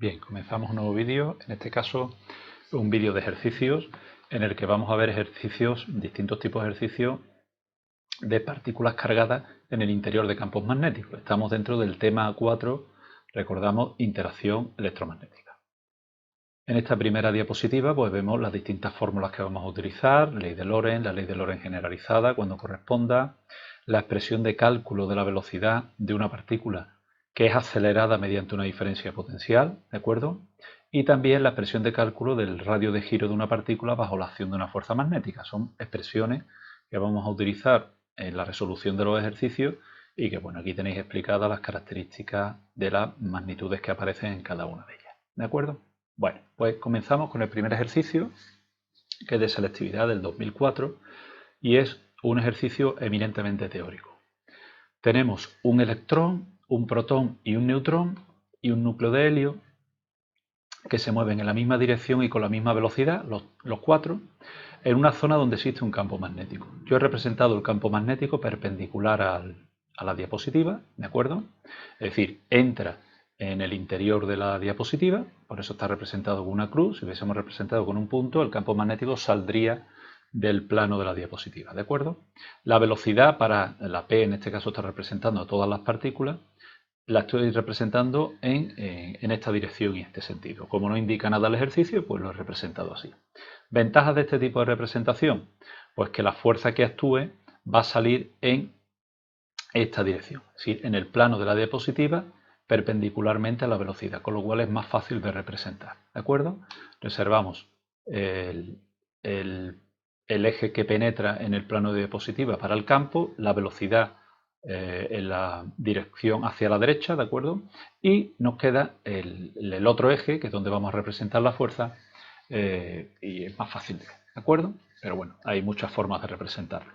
Bien, comenzamos un nuevo vídeo, en este caso un vídeo de ejercicios en el que vamos a ver distintos tipos de ejercicios de partículas cargadas en el interior de campos magnéticos. Estamos dentro del tema 4, recordamos, interacción electromagnética. En esta primera diapositiva pues vemos las distintas fórmulas que vamos a utilizar, ley de Lorentz, la ley de Lorentz generalizada cuando corresponda, la expresión de cálculo de la velocidad de una partícula que es acelerada mediante una diferencia potencial, ¿de acuerdo? Y también la expresión de cálculo del radio de giro de una partícula bajo la acción de una fuerza magnética. Son expresiones que vamos a utilizar en la resolución de los ejercicios y que, bueno, aquí tenéis explicadas las características de las magnitudes que aparecen en cada una de ellas, ¿de acuerdo? Bueno, pues comenzamos con el primer ejercicio, que es de selectividad del 2004, y es un ejercicio eminentemente teórico. Tenemos un electrón, un protón y un neutrón y un núcleo de helio que se mueven en la misma dirección y con la misma velocidad, los cuatro, en una zona donde existe un campo magnético. Yo he representado el campo magnético perpendicular a la diapositiva, ¿de acuerdo? Es decir, entra en el interior de la diapositiva, por eso está representado con una cruz. Si hubiésemos representado con un punto, el campo magnético saldría del plano de la diapositiva, ¿de acuerdo? La velocidad para la P, en este caso está representando a todas las partículas, la estoy representando en esta dirección y este sentido. Como no indica nada el ejercicio, pues lo he representado así. ¿Ventajas de este tipo de representación? Pues que la fuerza que actúe va a salir en esta dirección, es decir, en el plano de la diapositiva perpendicularmente a la velocidad, con lo cual es más fácil de representar, ¿de acuerdo? Reservamos el eje que penetra en el plano de diapositiva para el campo, la velocidad en la dirección hacia la derecha, ¿de acuerdo? Y nos queda el otro eje, que es donde vamos a representar la fuerza, y es más fácil, ¿de acuerdo? Pero bueno, hay muchas formas de representarlo.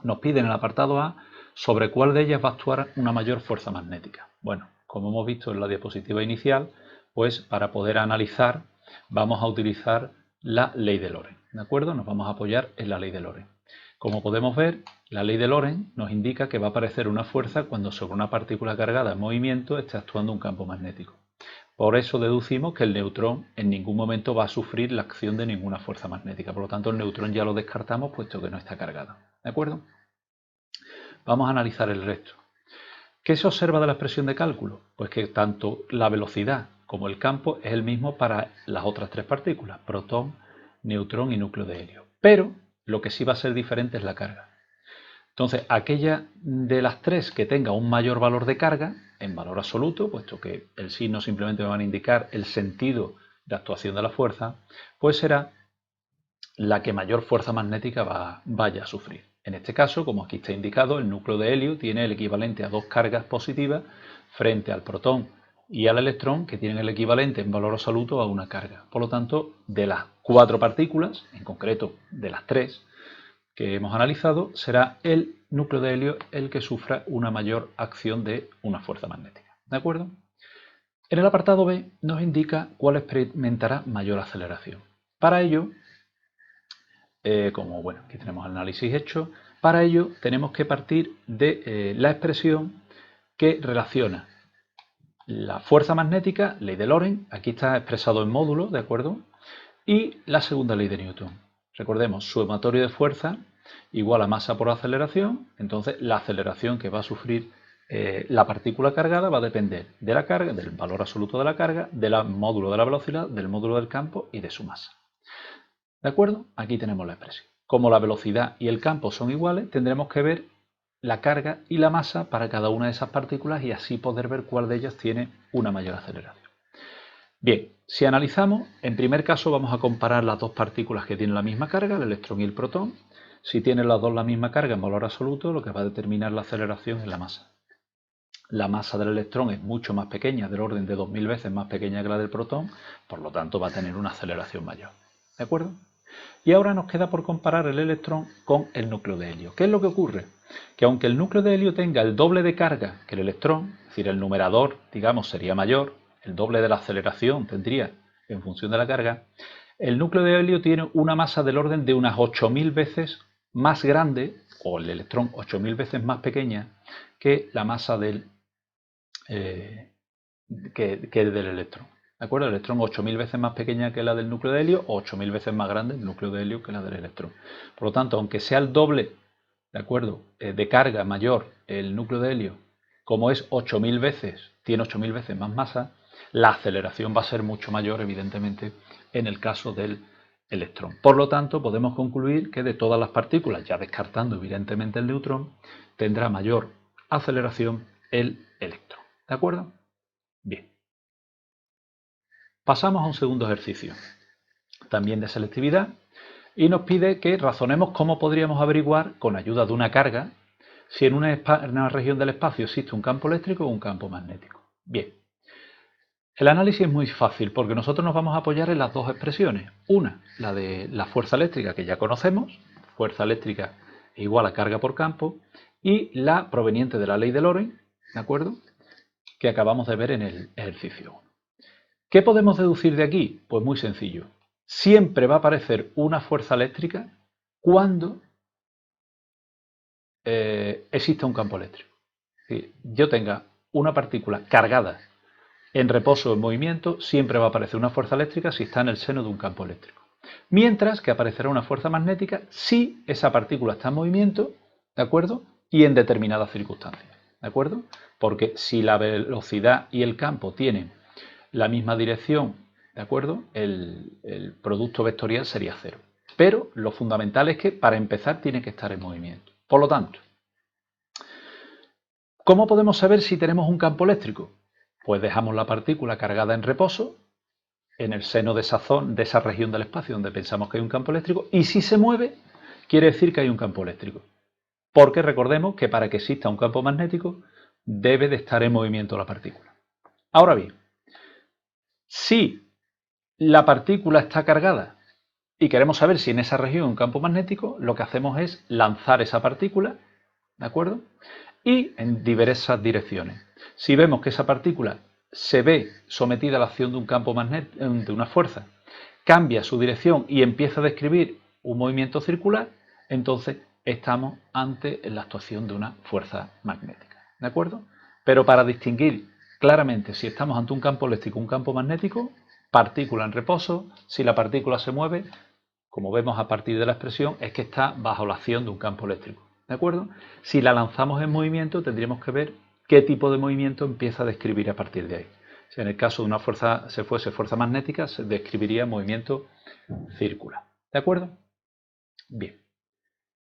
Nos piden en el apartado A sobre cuál de ellas va a actuar una mayor fuerza magnética. Bueno, como hemos visto en la diapositiva inicial, pues para poder analizar vamos a utilizar la ley de Lorentz, ¿de acuerdo? Nos vamos a apoyar en la ley de Lorentz. Como podemos ver, la ley de Lorentz nos indica que va a aparecer una fuerza cuando sobre una partícula cargada en movimiento esté actuando un campo magnético. Por eso deducimos que el neutrón en ningún momento va a sufrir la acción de ninguna fuerza magnética. Por lo tanto, el neutrón ya lo descartamos puesto que no está cargado. ¿De acuerdo? Vamos a analizar el resto. ¿Qué se observa de la expresión de cálculo? Pues que tanto la velocidad como el campo es el mismo para las otras tres partículas, protón, neutrón y núcleo de helio. Pero lo que sí va a ser diferente es la carga. Entonces, aquella de las tres que tenga un mayor valor de carga, en valor absoluto, puesto que el signo simplemente me va a indicar el sentido de actuación de la fuerza, pues será la que mayor fuerza magnética vaya a sufrir. En este caso, como aquí está indicado, el núcleo de helio tiene el equivalente a dos cargas positivas frente al protón y al electrón, que tienen el equivalente en valor absoluto a una carga. Por lo tanto, de las cuatro partículas, en concreto de las tres que hemos analizado, será el núcleo de helio el que sufra una mayor acción de una fuerza magnética. ¿De acuerdo? En el apartado B nos indica cuál experimentará mayor aceleración. Para ello, como bueno, aquí tenemos el análisis hecho, para ello tenemos que partir de la expresión que relaciona la fuerza magnética, ley de Lorentz, aquí está expresado en módulo, ¿de acuerdo? Y la segunda ley de Newton. Recordemos, sumatorio de fuerza igual a masa por aceleración, entonces la aceleración que va a sufrir la partícula cargada va a depender de la carga, del valor absoluto de la carga, del módulo de la velocidad, del módulo del campo y de su masa. ¿De acuerdo? Aquí tenemos la expresión. Como la velocidad y el campo son iguales, tendremos que ver la carga y la masa para cada una de esas partículas y así poder ver cuál de ellas tiene una mayor aceleración. Bien, si analizamos, en primer caso vamos a comparar las dos partículas que tienen la misma carga, el electrón y el protón. Si tienen las dos la misma carga en valor absoluto, lo que va a determinar la aceleración es la masa. La masa del electrón es mucho más pequeña, del orden de 2000 veces más pequeña que la del protón, por lo tanto va a tener una aceleración mayor. ¿De acuerdo? Y ahora nos queda por comparar el electrón con el núcleo de helio. ¿Qué es lo que ocurre? Que aunque el núcleo de helio tenga el doble de carga que el electrón, es decir, el numerador, digamos, sería mayor, el doble de la aceleración tendría en función de la carga, el núcleo de helio tiene una masa del orden de unas 8000 veces más grande, o el electrón 8000 veces más pequeña, que la masa del electrón. ¿De acuerdo? El electrón 8000 veces más pequeña que la del núcleo de helio o 8000 veces más grande el núcleo de helio que la del electrón. Por lo tanto, aunque sea el doble, ¿de acuerdo?, de carga mayor el núcleo de helio, como es 8000 veces, tiene 8000 veces más masa, la aceleración va a ser mucho mayor, evidentemente, en el caso del electrón. Por lo tanto, podemos concluir que de todas las partículas, ya descartando evidentemente el neutrón, tendrá mayor aceleración el electrón. ¿De acuerdo? Bien. Pasamos a un segundo ejercicio, también de selectividad, y nos pide que razonemos cómo podríamos averiguar, con ayuda de una carga, si en una región del espacio existe un campo eléctrico o un campo magnético. Bien, el análisis es muy fácil porque nosotros nos vamos a apoyar en las dos expresiones. Una, la de la fuerza eléctrica, que ya conocemos, fuerza eléctrica igual a carga por campo, y la proveniente de la ley de Lorentz, ¿de acuerdo?, que acabamos de ver en el ejercicio. ¿Qué podemos deducir de aquí? Pues muy sencillo. Siempre va a aparecer una fuerza eléctrica cuando exista un campo eléctrico. Si yo tenga una partícula cargada en reposo o en movimiento, siempre va a aparecer una fuerza eléctrica si está en el seno de un campo eléctrico. Mientras que aparecerá una fuerza magnética si esa partícula está en movimiento, ¿de acuerdo?, y en determinadas circunstancias, ¿de acuerdo? Porque si la velocidad y el campo tienen la misma dirección, ¿de acuerdo?, el producto vectorial sería cero. Pero lo fundamental es que para empezar tiene que estar en movimiento. Por lo tanto, ¿cómo podemos saber si tenemos un campo eléctrico? Pues dejamos la partícula cargada en reposo en el seno de esa región del espacio donde pensamos que hay un campo eléctrico, y si se mueve, quiere decir que hay un campo eléctrico. Porque recordemos que para que exista un campo magnético debe de estar en movimiento la partícula. Ahora bien, si la partícula está cargada y queremos saber si en esa región hay un campo magnético, lo que hacemos es lanzar esa partícula, ¿de acuerdo?, y en diversas direcciones. Si vemos que esa partícula se ve sometida a la acción de un campo magnético, de una fuerza, cambia su dirección y empieza a describir un movimiento circular, entonces estamos ante la actuación de una fuerza magnética. ¿De acuerdo? Pero para distinguir claramente si estamos ante un campo eléctrico o un campo magnético, partícula en reposo, si la partícula se mueve, como vemos a partir de la expresión, es que está bajo la acción de un campo eléctrico. ¿De acuerdo? Si la lanzamos en movimiento, tendríamos que ver qué tipo de movimiento empieza a describir a partir de ahí. Si en el caso de una fuerza se fuese fuerza magnética, se describiría movimiento circular. ¿De acuerdo? Bien.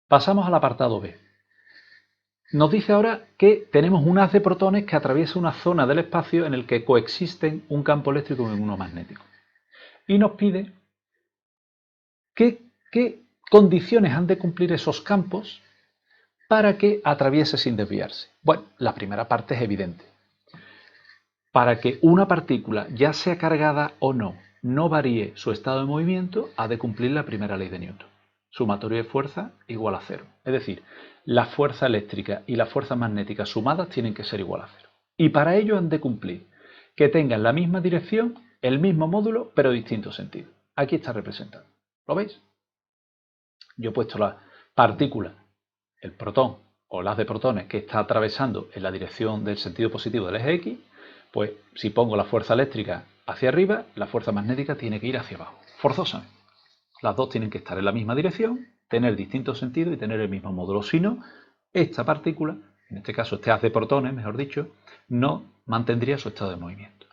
Pasamos al apartado B. Nos dice ahora que tenemos un haz de protones que atraviesa una zona del espacio en el que coexisten un campo eléctrico y uno magnético. Y nos pide qué condiciones han de cumplir esos campos para que atraviese sin desviarse. Bueno, la primera parte es evidente. Para que una partícula, ya sea cargada o no varíe su estado de movimiento, ha de cumplir la primera ley de Newton. Sumatorio de fuerza igual a cero. Es decir, la fuerza eléctrica y la fuerza magnética sumadas tienen que ser igual a cero. Y para ello han de cumplir que tengan la misma dirección, el mismo módulo, pero distinto sentido. Aquí está representado. ¿Lo veis? Yo he puesto la partícula, el protón o el haz de protones que está atravesando en la dirección del sentido positivo del eje X, pues si pongo la fuerza eléctrica hacia arriba, la fuerza magnética tiene que ir hacia abajo, forzosamente. Las dos tienen que estar en la misma dirección, tener distintos sentidos y tener el mismo módulo. Si no, esta partícula, en este caso este haz de protones, mejor dicho, no mantendría su estado de movimiento.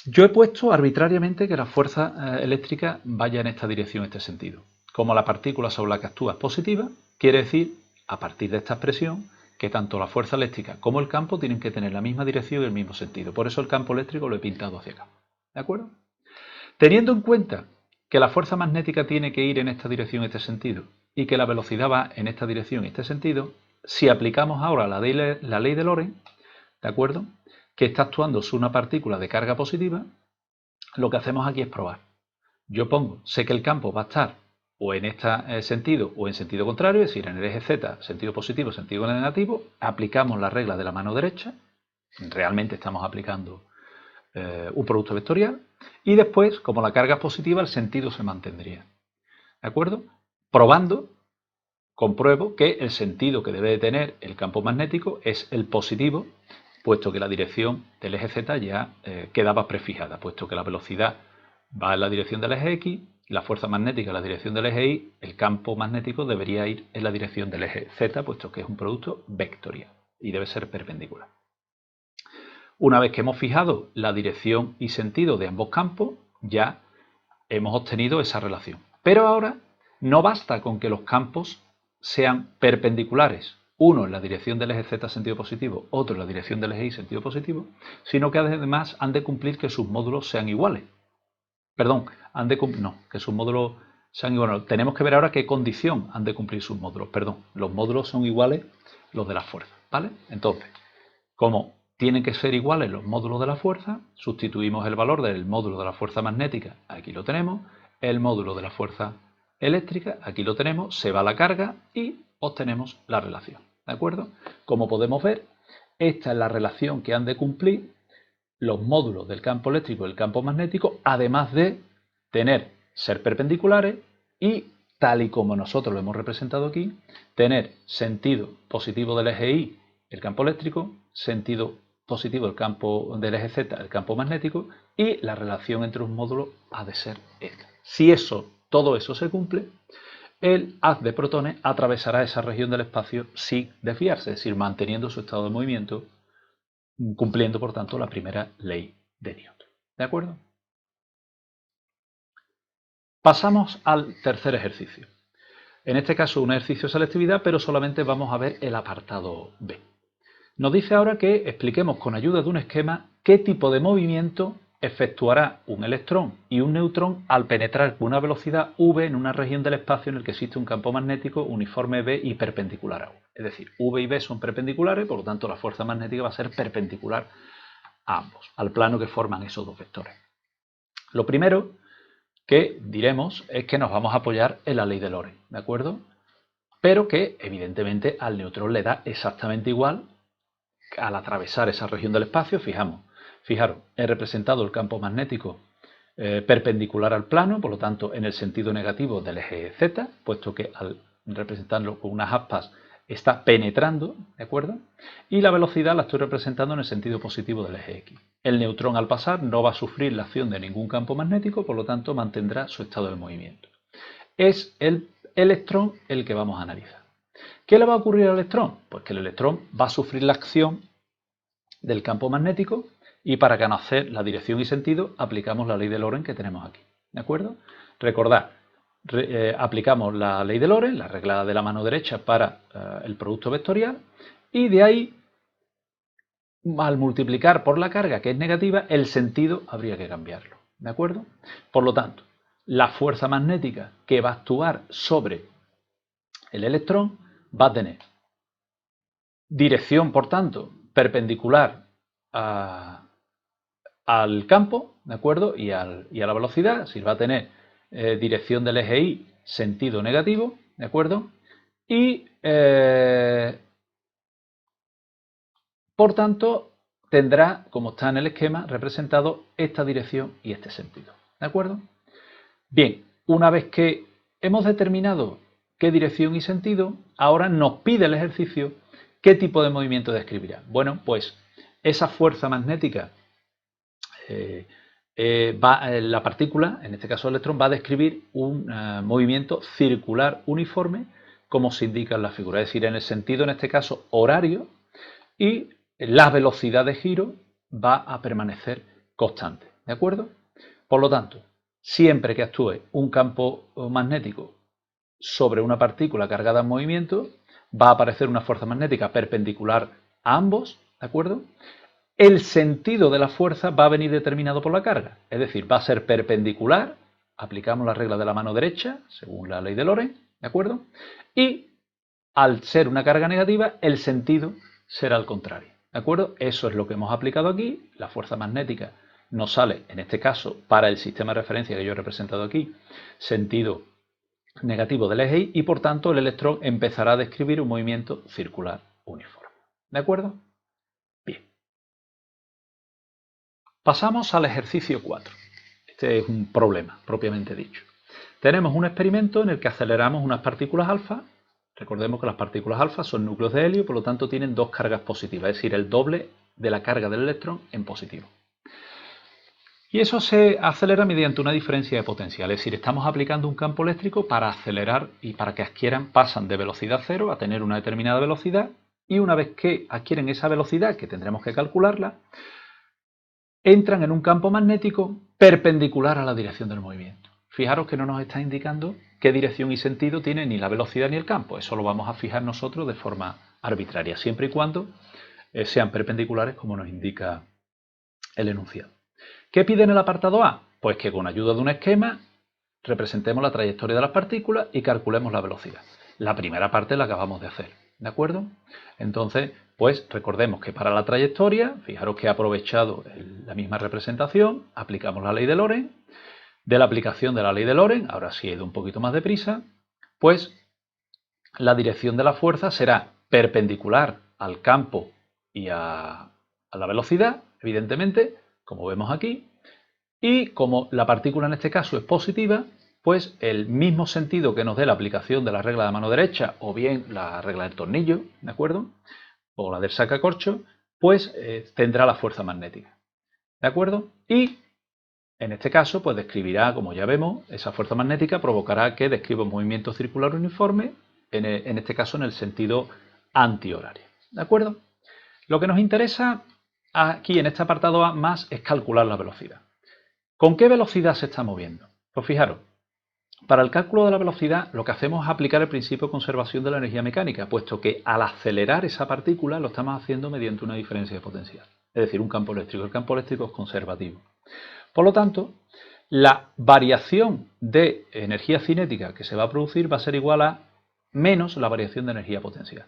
Yo he puesto arbitrariamente que la fuerza eléctrica vaya en esta dirección, en este sentido. Como la partícula sobre la que actúa es positiva, quiere decir, a partir de esta expresión, que tanto la fuerza eléctrica como el campo tienen que tener la misma dirección y el mismo sentido. Por eso el campo eléctrico lo he pintado hacia acá. ¿De acuerdo? Teniendo en cuenta que la fuerza magnética tiene que ir en esta dirección, en este sentido, y que la velocidad va en esta dirección, en este sentido, si aplicamos ahora la ley de Lorentz, ¿de acuerdo?, que está actuando sobre una partícula de carga positiva, lo que hacemos aquí es probar. Yo sé que el campo va a estar o en este sentido o en sentido contrario, es decir, en el eje Z, sentido positivo, sentido negativo, aplicamos la regla de la mano derecha, realmente estamos aplicando un producto vectorial, y después, como la carga es positiva, el sentido se mantendría. ¿De acuerdo? Probando, compruebo que el sentido que debe de tener el campo magnético es el positivo puesto que la dirección del eje Z ya quedaba prefijada, puesto que la velocidad va en la dirección del eje X, la fuerza magnética en la dirección del eje Y, el campo magnético debería ir en la dirección del eje Z, puesto que es un producto vectorial y debe ser perpendicular. Una vez que hemos fijado la dirección y sentido de ambos campos, ya hemos obtenido esa relación. Pero ahora no basta con que los campos sean perpendiculares, uno en la dirección del eje Z sentido positivo, otro en la dirección del eje Y sentido positivo, sino que además han de cumplir que sus módulos sean iguales. Perdón, que sus módulos sean iguales. Tenemos que ver ahora qué condición han de cumplir sus módulos. Perdón, los módulos son iguales los de la fuerza, ¿vale? Entonces, como tienen que ser iguales los módulos de la fuerza, sustituimos el valor del módulo de la fuerza magnética, aquí lo tenemos, el módulo de la fuerza eléctrica, aquí lo tenemos, se va la carga y obtenemos la relación, ¿de acuerdo? Como podemos ver, esta es la relación que han de cumplir los módulos del campo eléctrico y del campo magnético, además de ser perpendiculares y, tal y como nosotros lo hemos representado aquí, tener sentido positivo del eje Y, el campo eléctrico, sentido positivo del campo del eje Z, el campo magnético, y la relación entre un módulo ha de ser esta. Si todo eso se cumple, el haz de protones atravesará esa región del espacio sin desviarse, es decir, manteniendo su estado de movimiento, cumpliendo, por tanto, la primera ley de Newton. ¿De acuerdo? Pasamos al tercer ejercicio. En este caso, un ejercicio de selectividad, pero solamente vamos a ver el apartado B. Nos dice ahora que expliquemos con ayuda de un esquema qué tipo de movimiento efectuará un electrón y un neutrón al penetrar con una velocidad v en una región del espacio en el que existe un campo magnético uniforme B y perpendicular a U. Es decir, V y B son perpendiculares, por lo tanto la fuerza magnética va a ser perpendicular a ambos, al plano que forman esos dos vectores. Lo primero que diremos es que nos vamos a apoyar en la ley de Lorentz, ¿de acuerdo? Pero que evidentemente al neutrón le da exactamente igual al atravesar esa región del espacio. Fijaros, he representado el campo magnético perpendicular al plano, por lo tanto en el sentido negativo del eje Z, puesto que al representarlo con unas aspas está penetrando, ¿de acuerdo? Y la velocidad la estoy representando en el sentido positivo del eje X. El neutrón al pasar no va a sufrir la acción de ningún campo magnético, por lo tanto mantendrá su estado de movimiento. Es el electrón el que vamos a analizar. ¿Qué le va a ocurrir al electrón? Pues que el electrón va a sufrir la acción del campo magnético y para conocer la dirección y sentido aplicamos la ley de Lorentz que tenemos aquí. ¿De acuerdo? Recordad, aplicamos la ley de Lorentz, la regla de la mano derecha para el producto vectorial, y de ahí, al multiplicar por la carga que es negativa, el sentido habría que cambiarlo. ¿De acuerdo? Por lo tanto, la fuerza magnética que va a actuar sobre el electrón va a tener dirección, por tanto, perpendicular al campo, ¿de acuerdo? Y a la velocidad, si va a tener dirección del eje Y, sentido negativo, ¿de acuerdo? Y, por tanto, tendrá, como está en el esquema, representado esta dirección y este sentido, ¿de acuerdo? Bien, una vez que hemos determinado qué dirección y sentido, ahora nos pide el ejercicio qué tipo de movimiento describirá. Bueno, pues esa fuerza magnética, la partícula, en este caso el electrón, va a describir un movimiento circular uniforme, como se indica en la figura, es decir, en el sentido, en este caso, horario, y la velocidad de giro va a permanecer constante, ¿de acuerdo? Por lo tanto, siempre que actúe un campo magnético sobre una partícula cargada en movimiento, va a aparecer una fuerza magnética perpendicular a ambos, ¿de acuerdo? El sentido de la fuerza va a venir determinado por la carga, es decir, va a ser perpendicular, aplicamos la regla de la mano derecha, según la ley de Lorentz, ¿de acuerdo? Y al ser una carga negativa, el sentido será el contrario, ¿de acuerdo? Eso es lo que hemos aplicado aquí, la fuerza magnética nos sale, en este caso, para el sistema de referencia que yo he representado aquí, sentido negativo del eje Y, y por tanto el electrón empezará a describir un movimiento circular uniforme. ¿De acuerdo? Bien. Pasamos al ejercicio 4. Este es un problema, propiamente dicho. Tenemos un experimento en el que aceleramos unas partículas alfa. Recordemos que las partículas alfa son núcleos de helio, por lo tanto tienen dos cargas positivas, es decir, el doble de la carga del electrón en positivo. Y eso se acelera mediante una diferencia de potencial, es decir, estamos aplicando un campo eléctrico para acelerar y para que pasan de velocidad cero a tener una determinada velocidad, y una vez que adquieren esa velocidad, que tendremos que calcularla, entran en un campo magnético perpendicular a la dirección del movimiento. Fijaros que no nos está indicando qué dirección y sentido tiene ni la velocidad ni el campo, eso lo vamos a fijar nosotros de forma arbitraria, siempre y cuando sean perpendiculares como nos indica el enunciado. ¿Qué pide en el apartado A? Pues que con ayuda de un esquema representemos la trayectoria de las partículas y calculemos la velocidad. La primera parte la acabamos de hacer, ¿de acuerdo? Entonces, pues recordemos que para la trayectoria, fijaros que he aprovechado la misma representación, aplicamos la ley de Lorentz. De la aplicación de la ley de Lorentz, ahora sí he ido un poquito más deprisa, pues la dirección de la fuerza será perpendicular al campo y a la velocidad, evidentemente, como vemos aquí, y como la partícula en este caso es positiva, pues el mismo sentido que nos dé la aplicación de la regla de mano derecha o bien la regla del tornillo, ¿de acuerdo? O la del sacacorcho, pues tendrá la fuerza magnética, ¿de acuerdo? Y en este caso, pues describirá, como ya vemos, esa fuerza magnética provocará que describa un movimiento circular uniforme, en este caso en el sentido antihorario, ¿de acuerdo? Lo que nos interesa aquí en este apartado A más es calcular la velocidad. ¿Con qué velocidad se está moviendo? Pues fijaros, para el cálculo de la velocidad lo que hacemos es aplicar el principio de conservación de la energía mecánica, puesto que al acelerar esa partícula lo estamos haciendo mediante una diferencia de potencial, es decir, un campo eléctrico. El campo eléctrico es conservativo. Por lo tanto, la variación de energía cinética que se va a producir va a ser igual a menos la variación de energía potencial.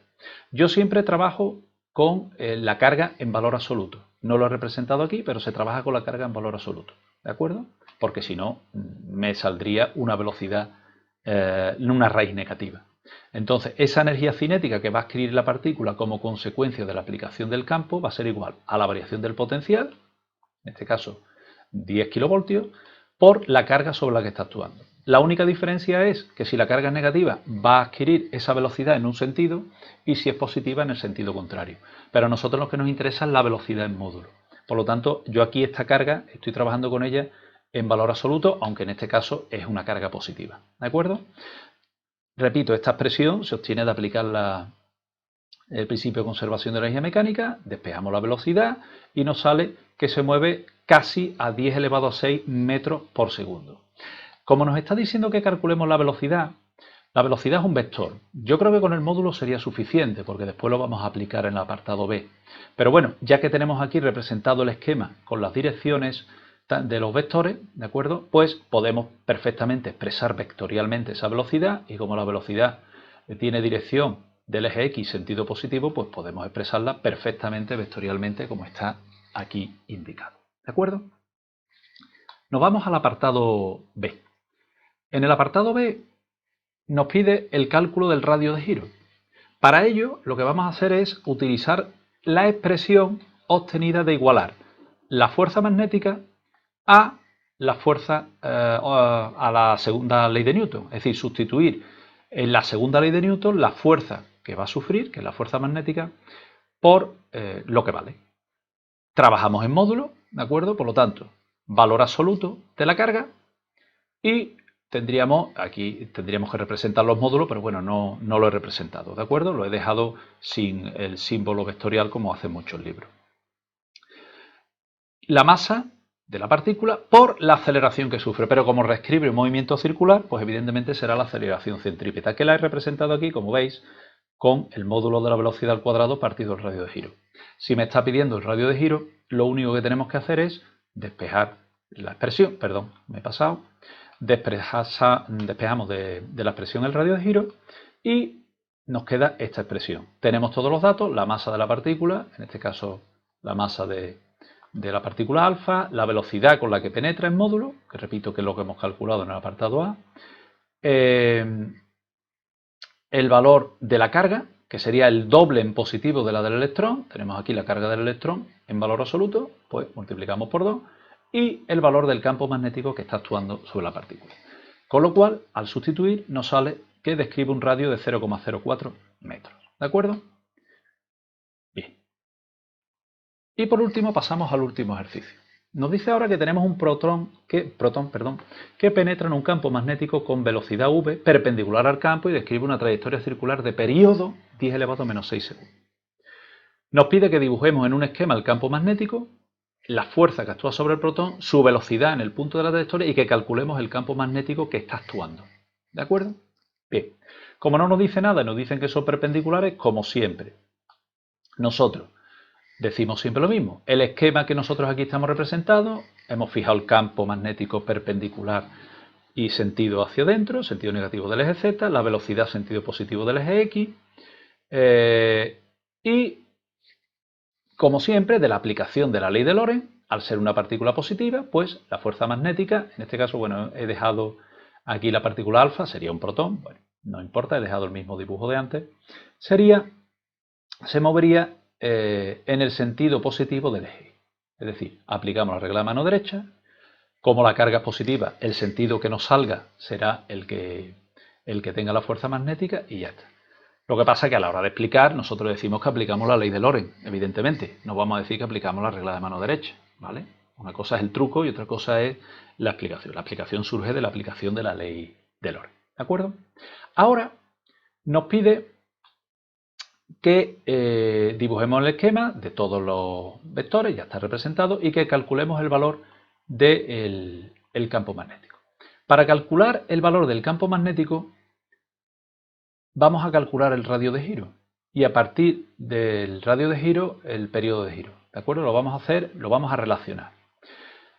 Yo siempre trabajo con la carga en valor absoluto. No lo he representado aquí, pero se trabaja con la carga en valor absoluto, ¿de acuerdo? Porque si no, me saldría una velocidad, una raíz negativa. Entonces, esa energía cinética que va a adquirir la partícula como consecuencia de la aplicación del campo va a ser igual a la variación del potencial, en este caso 10 kilovoltios, por la carga sobre la que está actuando. La única diferencia es que si la carga es negativa va a adquirir esa velocidad en un sentido y si es positiva en el sentido contrario. Pero a nosotros lo que nos interesa es la velocidad en módulo. Por lo tanto, yo aquí esta carga estoy trabajando con ella en valor absoluto, aunque en este caso es una carga positiva. ¿De acuerdo? Repito, esta expresión se obtiene de aplicar el principio de conservación de la energía mecánica, despejamos la velocidad y nos sale que se mueve casi a 10 elevado a 6 metros por segundo. Como nos está diciendo que calculemos la velocidad es un vector. Yo creo que con el módulo sería suficiente porque después lo vamos a aplicar en el apartado B. Pero bueno, ya que tenemos aquí representado el esquema con las direcciones de los vectores, ¿de acuerdo? Pues podemos perfectamente expresar vectorialmente esa velocidad y como la velocidad tiene dirección del eje X sentido positivo, pues podemos expresarla perfectamente vectorialmente como está aquí indicado. ¿De acuerdo? Nos vamos al apartado B. En el apartado B nos pide el cálculo del radio de giro. Para ello, lo que vamos a hacer es utilizar la expresión obtenida de igualar la fuerza magnética a la fuerza a la segunda ley de Newton, es decir, sustituir en la segunda ley de Newton la fuerza que va a sufrir, que es la fuerza magnética, por lo que vale. Trabajamos en módulo, ¿de acuerdo? Por lo tanto, valor absoluto de la carga y aquí tendríamos que representar los módulos, pero bueno, no lo he representado, ¿de acuerdo? Lo he dejado sin el símbolo vectorial como hacen muchos libros. La masa de la partícula por la aceleración que sufre, pero como reescribe un movimiento circular, pues evidentemente será la aceleración centrípeta, que la he representado aquí, como veis, con el módulo de la velocidad al cuadrado partido el radio de giro. Si me está pidiendo el radio de giro, lo único que tenemos que hacer es despejar la expresión, perdón, me he pasado, despejamos de la expresión el radio de giro y nos queda esta expresión. Tenemos todos los datos, la masa de la partícula, en este caso la masa de la partícula alfa, la velocidad con la que penetra en módulo, que repito que es lo que hemos calculado en el apartado A, el valor de la carga, que sería el doble en positivo de la del electrón, tenemos aquí la carga del electrón en valor absoluto, pues multiplicamos por 2, y el valor del campo magnético que está actuando sobre la partícula. Con lo cual, al sustituir, nos sale que describe un radio de 0,04 metros. ¿De acuerdo? Bien. Y por último pasamos al último ejercicio. Nos dice ahora que tenemos un protón que penetra en un campo magnético con velocidad v perpendicular al campo y describe una trayectoria circular de periodo 10 elevado a menos 6 segundos. Nos pide que dibujemos en un esquema el campo magnético, la fuerza que actúa sobre el protón, su velocidad en el punto de la trayectoria y que calculemos el campo magnético que está actuando. ¿De acuerdo? Bien. Como no nos dice nada y nos dicen que son perpendiculares, como siempre, nosotros decimos siempre lo mismo. El esquema que nosotros aquí estamos representando, hemos fijado el campo magnético perpendicular y sentido hacia adentro, sentido negativo del eje Z, la velocidad sentido positivo del eje X, y como siempre, de la aplicación de la ley de Lorentz, al ser una partícula positiva, pues la fuerza magnética, en este caso, bueno, he dejado aquí la partícula alfa, sería un protón, bueno, no importa, he dejado el mismo dibujo de antes, se movería en el sentido positivo del eje. Es decir, aplicamos la regla de mano derecha, como la carga es positiva, el sentido que nos salga será el que tenga la fuerza magnética y ya está. Lo que pasa es que a la hora de explicar, nosotros decimos que aplicamos la ley de Lorentz, evidentemente. No vamos a decir que aplicamos la regla de mano derecha, ¿vale? Una cosa es el truco y otra cosa es la explicación. La explicación surge de la aplicación de la ley de Lorentz, ¿de acuerdo? Ahora nos pide que dibujemos el esquema de todos los vectores, ya está representado, y que calculemos el valor del campo magnético. Para calcular el valor del campo magnético, vamos a calcular el radio de giro y a partir del radio de giro el periodo de giro. ¿De acuerdo? Lo vamos a relacionar.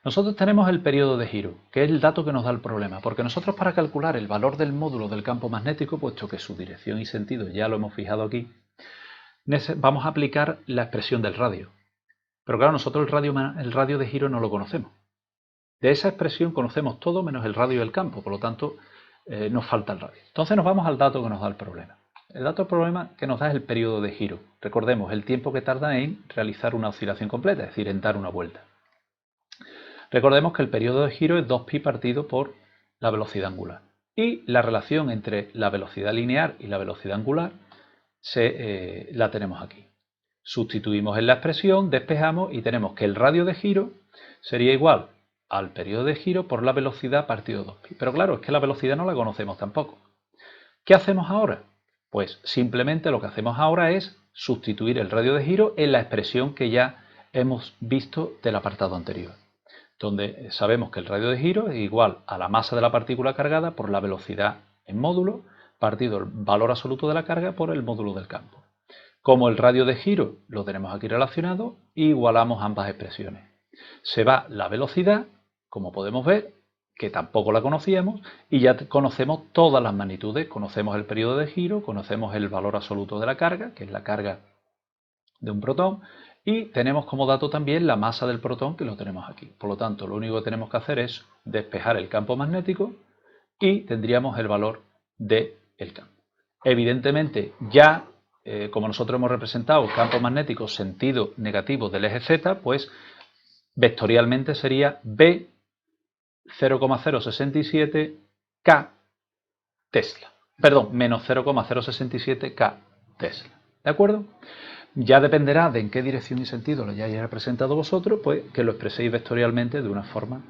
Nosotros tenemos el periodo de giro, que es el dato que nos da el problema, porque nosotros para calcular el valor del módulo del campo magnético, puesto que su dirección y sentido ya lo hemos fijado aquí, vamos a aplicar la expresión del radio. Pero claro, nosotros el radio de giro no lo conocemos. De esa expresión conocemos todo menos el radio del campo, por lo tanto nos falta el radio. Entonces nos vamos al dato que nos da el problema. El dato del problema que nos da es el periodo de giro. Recordemos el tiempo que tarda en realizar una oscilación completa, es decir, en dar una vuelta. Recordemos que el periodo de giro es 2pi partido por la velocidad angular. Y la relación entre la velocidad lineal y la velocidad angular la tenemos aquí. Sustituimos en la expresión, despejamos y tenemos que el radio de giro sería igual al periodo de giro por la velocidad partido 2pi. Pero claro, es que la velocidad no la conocemos tampoco. ¿Qué hacemos ahora? Pues simplemente lo que hacemos ahora es sustituir el radio de giro en la expresión que ya hemos visto del apartado anterior, donde sabemos que el radio de giro es igual a la masa de la partícula cargada por la velocidad en módulo, partido el valor absoluto de la carga por el módulo del campo. Como el radio de giro lo tenemos aquí relacionado, igualamos ambas expresiones. Se va la velocidad, como podemos ver, que tampoco la conocíamos, y ya conocemos todas las magnitudes. Conocemos el periodo de giro, conocemos el valor absoluto de la carga, que es la carga de un protón, y tenemos como dato también la masa del protón, que lo tenemos aquí. Por lo tanto, lo único que tenemos que hacer es despejar el campo magnético y tendríamos el valor del campo. Evidentemente, ya como nosotros hemos representado campo magnético sentido negativo del eje Z, pues vectorialmente sería B 0,067 K Tesla. Perdón, menos 0,067 K Tesla. ¿De acuerdo? Ya dependerá de en qué dirección y sentido lo hayáis representado vosotros, pues que lo expreséis vectorialmente de una forma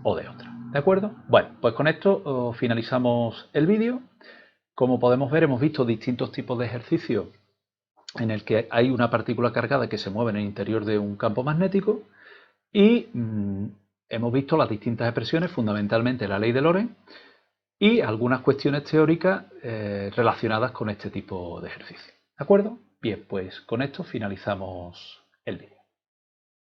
o de otra. ¿De acuerdo? Bueno, pues con esto finalizamos el vídeo. Como podemos ver, hemos visto distintos tipos de ejercicios en el que hay una partícula cargada que se mueve en el interior de un campo magnético y hemos visto las distintas expresiones, fundamentalmente la ley de Lorentz y algunas cuestiones teóricas relacionadas con este tipo de ejercicio. ¿De acuerdo? Bien, pues con esto finalizamos el vídeo.